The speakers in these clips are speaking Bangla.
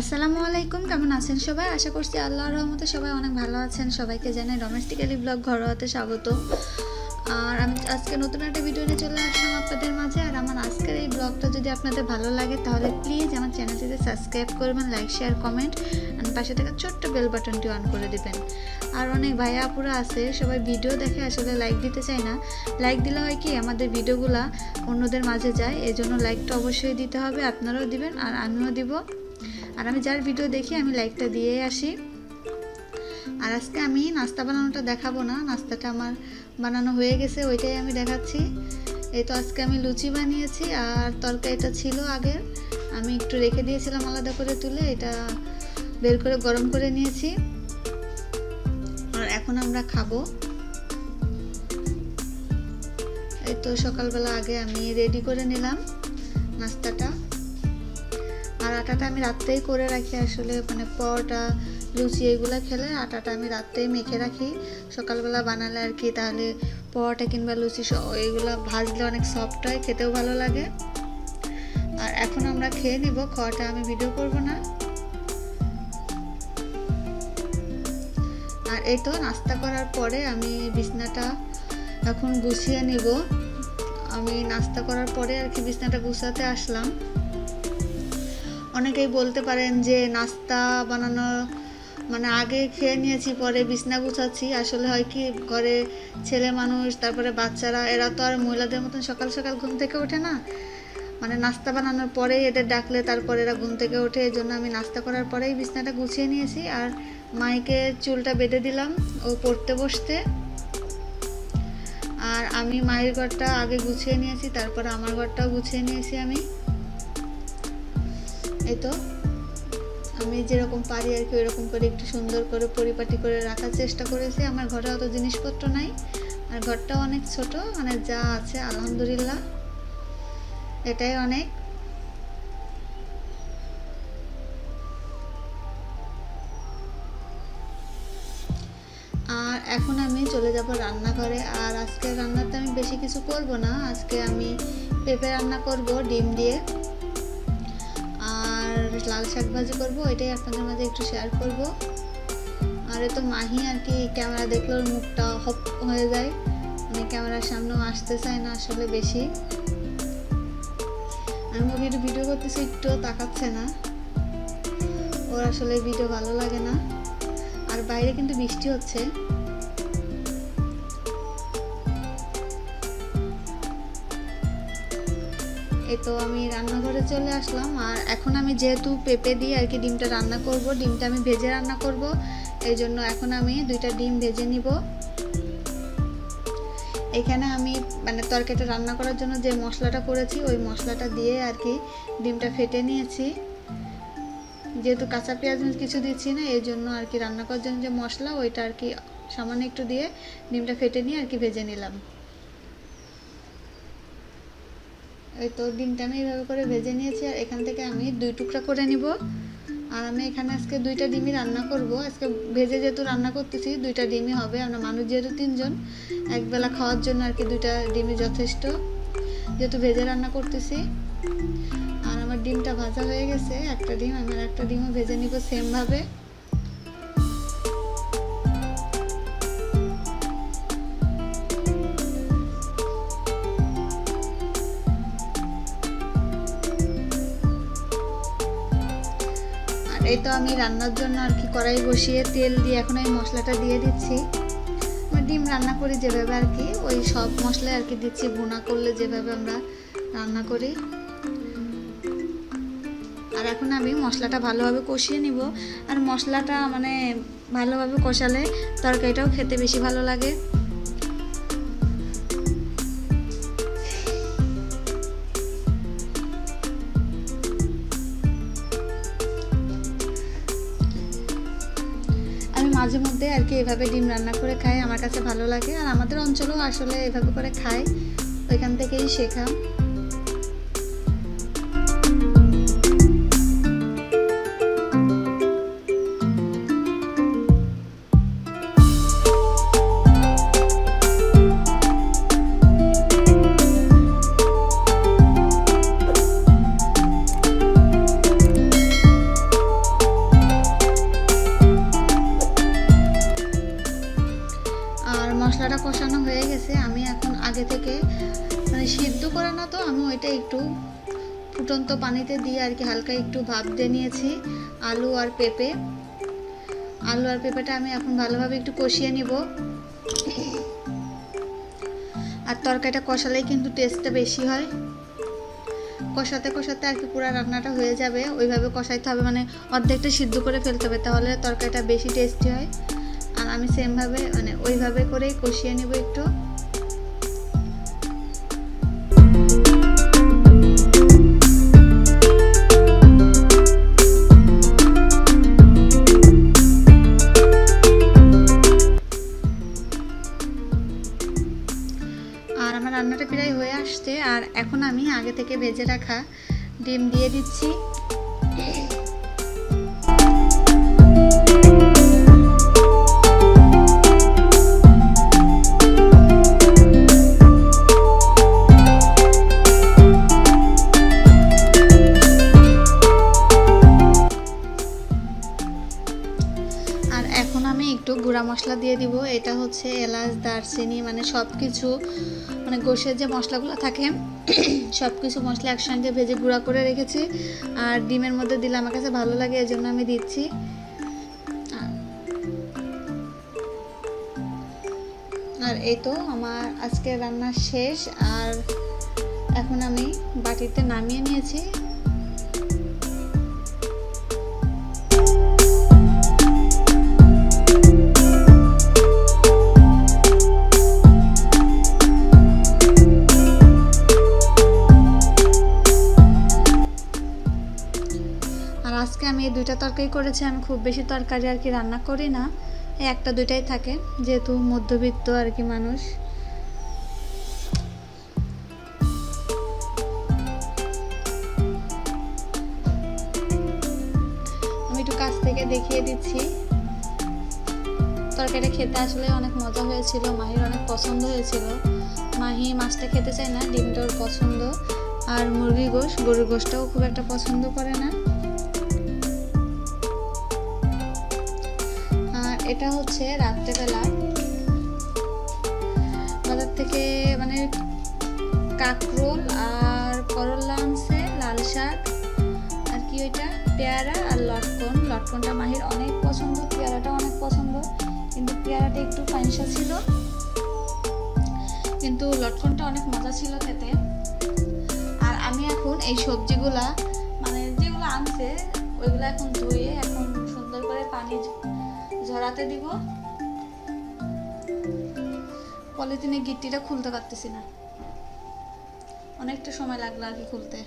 আসসালামু আলাইকুম, কেমন আছেন সবাই? আশা করছি আল্লাহর রহমতে সবাই অনেক ভালো আছেন। সবাইকে জানাই ডোমেস্টিক্যালি ব্লগ ঘরোয়াতে স্বাগত। আর আমি আজকে নতুন একটা ভিডিও নিয়ে চলে আসলাম আপনাদের মাঝে। আর আমার আজকের এই ব্লগটা যদি আপনাদের ভালো লাগে তাহলে প্লিজ আমার চ্যানেলটিতে সাবস্ক্রাইব করবেন, লাইক শেয়ার কমেন্ট আর পাশে থাকা ছোট্ট বেল বাটনটি অন করে দেবেন। আর অনেক ভাইয়া আপুরা আছে সবাই ভিডিও দেখে আসলে লাইক দিতে চায় না। লাইক দিলে হয় কি আমাদের ভিডিওগুলা অন্যদের মাঝে যায়, এজন্য লাইকটা অবশ্যই দিতে হবে। আপনারাও দিবেন আর আমিও দিব। আর আমি যার ভিডিও দেখি আমি লাইকটা দিয়ে আসি। আর আজকে আমি নাস্তা বানানোটা দেখাবো না, নাস্তাটা আমার বানানো হয়ে গেছে, ওইটাই আমি দেখাচ্ছি। এই তো আজকে আমি লুচি বানিয়েছি আর তরকারিটা ছিল আগের, আমি একটু রেখে দিয়েছিলাম আলাদা করে তুলে, এটা বের করে গরম করে নিয়েছি। আর এখন আমরা খাবো। এই তো সকালবেলা আগে আমি রেডি করে নিলাম নাস্তাটা। আর আটাটা আমি রাত্রেই করে রাখি, আসলে মানে পরোটা লুচি এগুলো খেলে আটাটা আমি রাত্রেই মেখে রাখি, সকালবেলা বানালে আর কি তাহলে পরোটা কিংবা লুচি এগুলো ভাজলে অনেক সফট হয়, খেতেও ভালো লাগে। আর এখন আমরা খেয়ে নিব, খাওয়াটা আমি ভিডিও করব না। আর এই তো নাস্তা করার পরে আমি বিছনাটা এখন গুছিয়ে নিব। আমি নাস্তা করার পরে আর কি বিছনাটা গুছাতে আসলাম। অনেকেই বলতে পারেন যে নাস্তা বানানো মানে আগে খেয়ে নিয়েছি পরে বিছনা গুছাচ্ছি, আসলে হয় কি ঘরে ছেলে মানুষ তারপরে বাচ্চারা এরা তো আর মহিলাদের মতন সকাল সকাল ঘুম থেকে ওঠে না, মানে নাস্তা বানানোর পরেই এদের ডাকলে তারপরে এরা ঘুম থেকে ওঠে, এই জন্য আমি নাস্তা করার পরেই বিছনাটা গুছিয়ে নিয়েছি। আর মাইকে চুলটা বেঁধে দিলাম ও পড়তে বসতে। আর আমি মায়ের ঘরটা আগে গুছিয়ে নিয়েছি, তারপরে আমার ঘরটাও গুছিয়ে নিয়েছি আমি। এই তো আমি যেরকম পারি আর কি ওইরকম করে একটু সুন্দর করে পরিপাটি করে রাখার চেষ্টা করেছি। আমার ঘরে অত জিনিসপত্র নাই আর ঘরটাও অনেক ছোট, মানে যা আছে আলহামদুলিল্লাহ এটাই অনেক। আর এখন আমি চলে যাব রান্নাঘরে। আর আজকে রান্নাতে আমি বেশি কিছু করব না, আজকে আমি পেঁপে রান্না করব ডিম দিয়ে, আর লাল শাক ভাজি করবো, এটাই আপনাদের মাঝে একটু শেয়ার করব। আর এ তো মাহি আর কি ক্যামেরা দেখলে ওর মুখটা হপ হয়ে যায়, মানে ক্যামেরার সামনেও আসতে চায় না আসলে বেশি। আমি ওকে একটু ভিডিও করতেছি, একটুও তাকাচ্ছে না, ওর আসলে ভিডিও ভালো লাগে না। আর বাইরে কিন্তু বৃষ্টি হচ্ছে। এই তো আমি রান্নাঘরে চলে আসলাম। আর এখন আমি যেহেতু পেঁপে দিয়ে আর কি ডিমটা রান্না করব, ডিমটা আমি ভেজে রান্না করব, এই জন্য এখন আমি 2টা ডিম ভেজে নিব। এখানে আমি মানে তরকারিটা রান্না করার জন্য যে মশলাটা করেছি ওই মশলাটা দিয়ে আর কি ডিমটা ফেটে নিয়েছি। যেহেতু কাঁচা পেঁয়াজ কিছু দিচ্ছি না, এই জন্য আর কি রান্না করার জন্য যে মশলা ওইটা আর কি সামান্য একটু দিয়ে ডিমটা ফেটে নিয়ে আর কি ভেজে নিলাম। এই তো ডিমটা আমি এইভাবে করে ভেজে নিয়েছি। আর এখান থেকে আমি 2 টুকরা করে নিব। আর আমি এখানে আজকে 2টা ডিমই রান্না করব, আজকে ভেজে যেহেতু রান্না করতেছি 2টা ডিমই হবে, আমরা মানুষ যেহেতু 3 জন, একবেলা খাওয়ার জন্য আর কি 2টা ডিমই যথেষ্ট, যেহেতু ভেজে রান্না করতেছি। আর আমার ডিমটা ভাজা হয়ে গেছে, একটা ডিম, আমি একটা ডিমও ভেজে নিব সেমভাবে। এই তো আমি রান্নার জন্য আর কি কড়াই বসিয়ে তেল দিয়ে এখন আমি মশলাটা দিয়ে দিচ্ছি। ডিম রান্না করি যেভাবে আর কি ওই সব মশলা আর কি দিচ্ছি, ভুনা করলে যেভাবে আমরা রান্না করি। আর এখন আমি মশলাটা ভালোভাবে কষিয়ে নিব। আর মশলাটা মানে ভালোভাবে কষালে তরকারিটাও খেতে বেশি ভালো লাগে। মাঝে মধ্যে আর কি এভাবে ডিম রান্না করে খাই, আমার কাছে ভালো লাগে। আর আমাদের অঞ্চলেও আসলে এভাবে করে খায়, ওইখান থেকেই শেখা। ফুটন্ত পানিতে দিয়ে আর কি হালকা একটু ভাপ দিয়ে নিয়েছি আলু আর পেঁপেটা আমি এখন ভালোভাবে একটু কষিয়ে নিব। আর তরকারিটা কষালেই কিন্তু টেস্টটা বেশি হয়। কষাতে কষাতে আর কি পুরো রান্নাটা হয়ে যাবে, ওইভাবে কষাইতে হবে, মানে অর্ধেকটা সিদ্ধ করে ফেলতে হবে, তাহলে তরকারিটা বেশি টেস্টি হয়। আর আমি সেমভাবে মানে ওইভাবে করেই কষিয়ে নেব একটু। আর আমার রান্নাটা প্রায় হয়ে আসছে। আর এখন আমি আগে থেকে ভেজে রাখা ডিম দিয়ে দিচ্ছি। আর এখন আমি একটু গুঁড়া মশলা দিয়ে দিব। এটা হচ্ছে এলাচ, দারচিনি, মানে সব কিছু, মানে গোশের যে মশলাগুলো থাকে সব কিছু মশলা একসঙ্গে ভেজে গুঁড়া করে রেখেছি। আর ডিমের মধ্যে দিলে আমার কাছে ভালো লাগে, এর জন্য আমি দিচ্ছি। আর এই তো আমার আজকে রান্না শেষ। আর এখন আমি বাটিতে নামিয়ে নিয়েছি। আজকে আমি এই দুইটা তরকারি করেছি। আমি খুব বেশি তরকারি আর কি রান্না করি না, এই একটা দুইটাই থাকে, যেহেতু মধ্যবিত্ত আর কি মানুষ। আমি একটু কাছ থেকে দেখিয়ে দিচ্ছি। তরকারিটা খেতে আসলে অনেক মজা হয়েছিল, মাহির অনেক পছন্দ হয়েছিল। মাহি মাছটা খেতে চায় না, ডিমটা ওর পছন্দ। আর গরুর গোশটাও খুব একটা পছন্দ করে না। এটা হচ্ছে রাত্রেবেলা বাজার থেকে মানে কাঁকরোল আর করলা আনছে, লাল শাক, আর কি ওইটা পেয়ারা আর লটকনটা মাহির অনেক পছন্দ, পেয়ারাটা অনেক পছন্দ, কিন্তু পেয়ারাটা একটু পাইনসা ছিল, কিন্তু লটকনটা অনেক মজা ছিল খেতে। আর আমি এখন এই সবজিগুলা মানে যেগুলো আনছে ওইগুলো এখন ধুয়ে এখন সুন্দর করে পানি ঝরাতে দিব। পলিথিনে গিট্টিটা খুলতে পারতেছি না, অনেকটা সময় লাগলো আর কি খুলতে।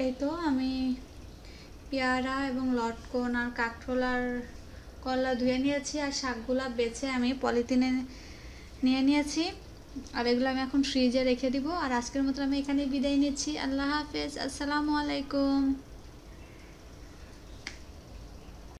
এই তো আমি পেয়ারা এবং লটকন আর কাঁকরোল আর কলা ধুয়ে নিয়েছি, আর শাকগুলা বেছে আমি পলিথিনে নিয়ে নিয়েছি, আর এগুলো আমি এখন ফ্রিজে রেখে দিব। আর আজকের মতো আমি এখানে বিদায় নিচ্ছি। আল্লাহ হাফেজ, আসসালামু আলাইকুম।